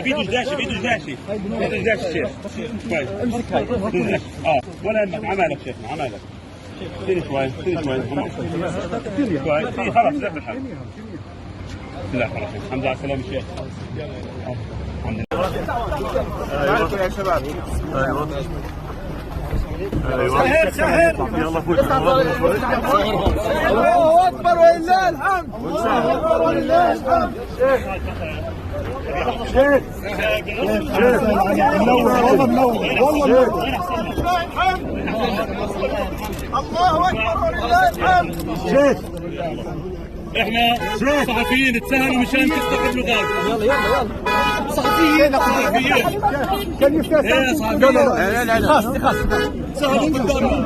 فيديو داشي الشيخ كويس. امسك هاي ولا يهمك. عمالك شيخنا عمالك. سيري شوي كويس. خلاص لا بالحق. لا خلاص الحمد لله على السلامة شيخ. الحمد لله. ايوه يا شباب. ايوه سهل يلا فوت. الله اكبر ولله الحمد. الله اكبر ولله الحمد. شيخ منور والله منور والله منور. الله اكبر ولله الحمد. شيخ احنا صحفيين تسهلوا مشان تستقبلوا ضرب. يلا صحفيين كان يفتح. لا لا لا خلاص سهلوا قدامنا.